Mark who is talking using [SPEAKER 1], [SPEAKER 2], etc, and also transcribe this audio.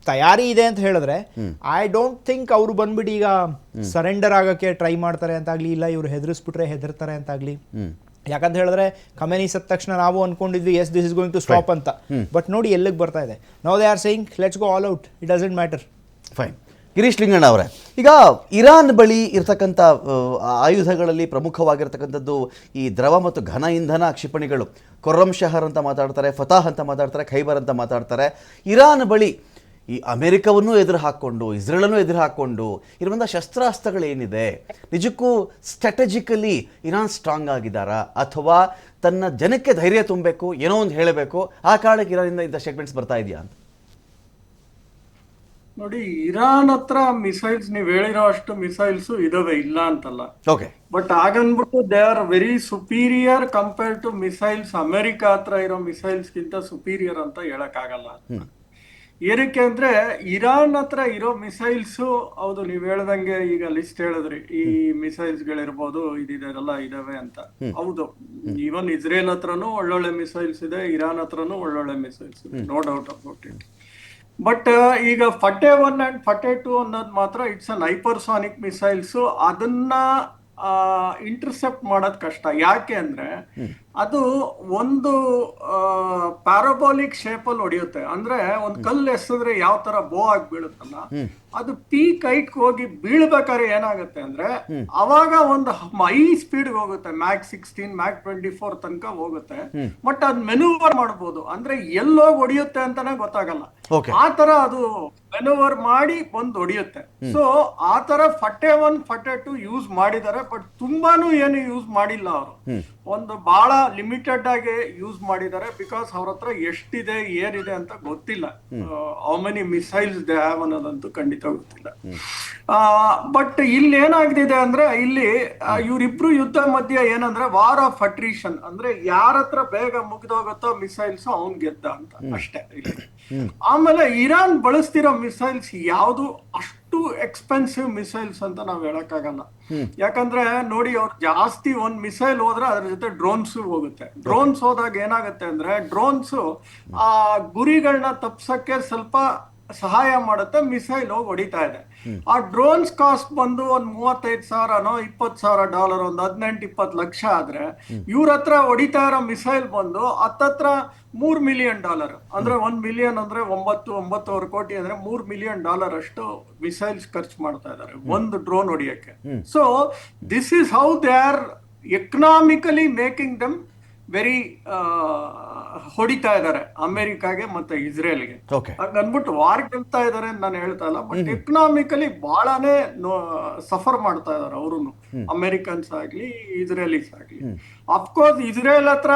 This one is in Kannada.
[SPEAKER 1] ತಯಾರಿ ಇದೆ ಅಂತ ಹೇಳಿದ್ರೆ ಐ ಡೋಂಟ್ ಥಿಂಕ್ ಅವರು ಬಂದ್ಬಿಟ್ಟು ಈಗ ಸರೆಂಡರ್ ಆಗಕ್ಕೆ ಟ್ರೈ ಮಾಡ್ತಾರೆ ಅಂತಾಗ್ಲಿ, ಇಲ್ಲ ಇವ್ರು ಹೆದರಿಸ್ಬಿಟ್ರೆ ಹೆದರ್ತಾರೆ ಅಂತಾಗ್ಲಿ. ಯಾಕಂತ ಹೇಳಿದ್ರೆ ಖಮೇನಿ ಸತ್ತ ತಕ್ಷಣ ನಾವು ಅನ್ಕೊಂಡಿದ್ವಿ as this is going to stop ಅಂತ, ಬಟ್ ನೋಡಿ ಎಲ್ಲಿಗೆ ಬರ್ತಾ ಇದೆ. Now they are saying let's go all out, it doesn't matter.
[SPEAKER 2] Fine. Girish Linganna ಅವರೇ, ಈಗ ಇರಾನ್ ಬಳಿ ಇರ್ತಕ್ಕಂಥ ಆಯುಧಗಳಲ್ಲಿ ಪ್ರಮುಖವಾಗಿರ್ತಕ್ಕಂಥದ್ದು ಈ ದ್ರವ ಮತ್ತು ಘನ ಇಂಧನ ಕ್ಷಿಪಣಿಗಳು. ಖುರ್ರಮ್ ಶಹರ್ ಅಂತ ಮಾತಾಡ್ತಾರೆ, ಫತಾಹ್ ಅಂತ ಮಾತಾಡ್ತಾರೆ, ಖೈಬರ್ ಅಂತ ಮಾತಾಡ್ತಾರೆ. ಇರಾನ್ ಬಳಿ ಈ ಅಮೆರಿಕವನ್ನು ಎದುರು ಹಾಕ್ಕೊಂಡು, ಇಸ್ರೇಲನ್ನು ಎದುರು ಹಾಕ್ಕೊಂಡು ಇರುವಂಥ ಶಸ್ತ್ರಾಸ್ತ್ರಗಳೇನಿದೆ, ನಿಜಕ್ಕೂ ಸ್ಟ್ರಾಟಜಿಕಲಿ ಇರಾನ್ ಸ್ಟ್ರಾಂಗ್ ಆಗಿದ್ದಾರಾ, ಅಥವಾ ತನ್ನ ಜನಕ್ಕೆ ಧೈರ್ಯ ತುಂಬಬೇಕು, ಏನೋ ಒಂದು ಹೇಳಬೇಕು, ಆ ಕಾರಣಕ್ಕೆ ಇರಾನಿಂದ ಇಂಥ ಸ್ಟೇಟ್ಮೆಂಟ್ಸ್ ಬರ್ತಾ ಇದೆಯಾ ಅಂತ?
[SPEAKER 3] ನೋಡಿ, ಇರಾನ್ ಹತ್ರ ಮಿಸೈಲ್ಸ್ ನೀವು ಹೇಳಿರೋ ಅಷ್ಟು ಮಿಸೈಲ್ಸ್ ಇದಾವೆ, ಇಲ್ಲ ಅಂತಲ್ಲ.
[SPEAKER 2] ಓಕೆ, ಬಟ್
[SPEAKER 3] ಹಾಗನ್ಬಿಟ್ಟು they are very superior compare to missiles. America ಹತ್ರ ಇರೋ ಮಿಸೈಲ್ಸ್ ಗಿಂತ ಸುಪೀರಿಯರ್ ಅಂತ ಹೇಳಕ್ ಆಗಲ್ಲ. ಏನಕ್ಕೆ ಅಂದ್ರೆ ಇರಾನ್ ಹತ್ರ ಇರೋ ಮಿಸೈಲ್ಸ್, ಹೌದು ನೀವ್ ಹೇಳ್ದಂಗೆ ಈಗ ಲಿಸ್ಟ್ ಹೇಳಿದ್ರಿ, ಈ ಮಿಸೈಲ್ಸ್ ಗಳಿರ್ಬೋದು, ಇದೆಲ್ಲ ಇದಾವೆ ಅಂತ. ಹೌದು, ಈವನ್ ಇಸ್ರೇಲ್ ಹತ್ರನೂ ಒಳ್ಳೊಳ್ಳೆ ಮಿಸೈಲ್ಸ್ ಇದೆ, ಇರಾನ್ ಹತ್ರನೂ ಒಳ್ಳೊಳ್ಳೆ ಮಿಸೈಲ್ಸ್ ಇದೆ, no doubt about it. But ಈಗ ಫಟೆ 1 ಅಂಡ್ ಫಟೆ 2 ಅನ್ನೋದು ಮಾತ್ರ ಇಟ್ಸ್ ಅನ್ ಹೈಪರ್ಸಾನಿಕ್ ಮಿಸೈಲ್ಸ್. ಅದನ್ನ ಇಂಟರ್ಸೆಪ್ಟ್ ಮಾಡೋದ್ ಕಷ್ಟ. ಯಾಕೆ ಅಂದ್ರೆ ಅದು ಒಂದು ಪ್ಯಾರಾಬೋಲಿಕ್ ಶೇಪ್ ಅಲ್ಲಿ ಹೊಡೆಯುತ್ತೆ. ಅಂದ್ರೆ ಒಂದ್ ಕಲ್ಲು ಎಸೆದ್ರೆ ಯಾವ ತರ ಬೋ ಆಗಿ ಬೀಳುತ್ತಲ್ಲ, ಅದು ಪೀಕ್ ಹೈಟ್ ಹೋಗಿ ಬೀಳ್ಬೇಕಾದ್ರೆ ಏನಾಗುತ್ತೆ ಅಂದ್ರೆ ಅವಾಗ ಒಂದು ಹೈ ಸ್ಪೀಡ್ ಹೋಗುತ್ತೆ, ಮ್ಯಾಕ್ 16 ಮ್ಯಾಕ್ 24 ತನಕ ಹೋಗುತ್ತೆ. ಬಟ್ ಅದ್ ಮೆನೂವರ್ ಮಾಡ್ಬೋದು, ಅಂದ್ರೆ ಎಲ್ಲೋಗಿ ಹೊಡಿಯುತ್ತೆ ಅಂತಾನೆ ಗೊತ್ತಾಗಲ್ಲ. ಆ ತರ ಅದು ಮೆನೂವರ್ ಮಾಡಿ ಬಂದು ಹೊಡಿಯುತ್ತೆ. ಸೊ ಆ ತರ ಫಟೆ 1 ಫಟೆ 2 ಯೂಸ್ ಮಾಡಿದ್ದಾರೆ, ಬಟ್ ತುಂಬಾನು ಏನು ಯೂಸ್ ಮಾಡಿಲ್ಲ. ಅವರು ಒಂದು ಬಹಳ ಲಿಮಿಟೆಡ್ ಆಗಿ ಯೂಸ್ ಮಾಡಿದ್ದಾರೆ, ಬಿಕಾಸ್ ಅವ್ರ ಹತ್ರ ಎಷ್ಟಿದೆ ಏನಿದೆ ಅಂತ ಗೊತ್ತಿಲ್ಲ. How many missiles they have ಅನ್ನೋದಂತೂ ಖಂಡಿತ ಗೊತ್ತಿಲ್ಲ. ಬಟ್ ಇಲ್ಲಿ ಏನಾಗಿದೆ ಅಂದ್ರೆ, ಇಲ್ಲಿ ಇವರಿಬ್ರು ಯುದ್ಧ ಮಧ್ಯೆ ಏನಂದ್ರೆ ವಾರ್ ಆಫ್ ಅಟ್ರಿಷನ್, ಅಂದ್ರೆ ಯಾರ ಹತ್ರ ಬೇಗ ಮುಗಿದೋಗುತ್ತೋ ಮಿಸೈಲ್ಸ್ ಅವ್ನ್ ಗೆದ್ದ ಅಂತ ಅಷ್ಟೇ. ಆಮೇಲೆ ಇರಾನ್ ಬಳಸ್ತಿರೋ ಮಿಸೈಲ್ಸ್ ಯಾವುದು ಅಷ್ಟು ಎಕ್ಸ್ಪೆನ್ಸಿವ್ ಮಿಸೈಲ್ಸ್ ಅಂತ ನಾವ್ ಹೇಳಕ್ಕಾಗಲ್ಲ. ಯಾಕಂದ್ರೆ ನೋಡಿ, ಅವ್ರು ಜಾಸ್ತಿ ಒಂದ್ ಮಿಸೈಲ್ ಹೋದ್ರೆ ಅದ್ರ ಜೊತೆ ಡ್ರೋನ್ಸ್ ಹೋಗುತ್ತೆ. ಡ್ರೋನ್ಸ್ ಹೋದಾಗ ಏನಾಗುತ್ತೆ ಅಂದ್ರೆ, ಡ್ರೋನ್ಸ್ ಆ ಗುರಿಗಳನ್ನ ತಪ್ಸಕ್ಕೆ ಸ್ವಲ್ಪ ಸಹಾಯ ಮಾಡುತ್ತೆ, ಮಿಸೈಲ್ ಹೋಗಿ ಹೊಡಿತಾ ಇದೆ. ಆ ಡ್ರೋನ್ಸ್ ಕಾಸ್ಟ್ ಬಂದು ಒಂದ್ $35,000 $20,000, ಒಂದ್ 18-20 ಲಕ್ಷ ಆದ್ರೆ, ಇವ್ರ ಹತ್ರ ಹೊಡಿತಾ ಇರೋ ಮಿಸೈಲ್ ಬಂದು ಹತ್ತತ್ರ $3 ಮಿಲಿಯನ್. ಅಂದ್ರೆ 1 ಮಿಲಿಯನ್ ಅಂದ್ರೆ 9.9 ಕೋಟಿ ಅಂದ್ರೆ $3 ಮಿಲಿಯನ್ ಅಷ್ಟು ಮಿಸೈಲ್ಸ್ ಖರ್ಚು ಮಾಡ್ತಾ ಇದ್ದಾರೆ ಒಂದು ಡ್ರೋನ್ ಹೊಡಿಯಕ್ಕೆ. So this is how they are economically making them very ಹೊಡಿತಾ ಇದ್ದಾರೆ ಅಮೆರಿಕಾಗೆ ಮತ್ತೆ ಇಸ್ರೇಲ್ಗೆ. ಅಂದ್ಬಿಟ್ಟು ವಾರ್ ಗೆಲ್ತಾ ಇದಾರೆ ಅಂತ ನಾನು ಹೇಳ್ತಾ ಇಲ್ಲ, ಬಟ್ ಎಕನಾಮಿಕಲಿ ಬಹಳಾನೇ ಸಫರ್ ಮಾಡ್ತಾ ಇದಾರೆ ಅವರು, ಅಮೆರಿಕನ್ಸ್ ಆಗ್ಲಿ ಇಸ್ರೇಲಿಸ್ ಆಗ್ಲಿ. ಅಫ್ಕೋರ್ಸ್ ಇಸ್ರೇಲ್ ಹತ್ರ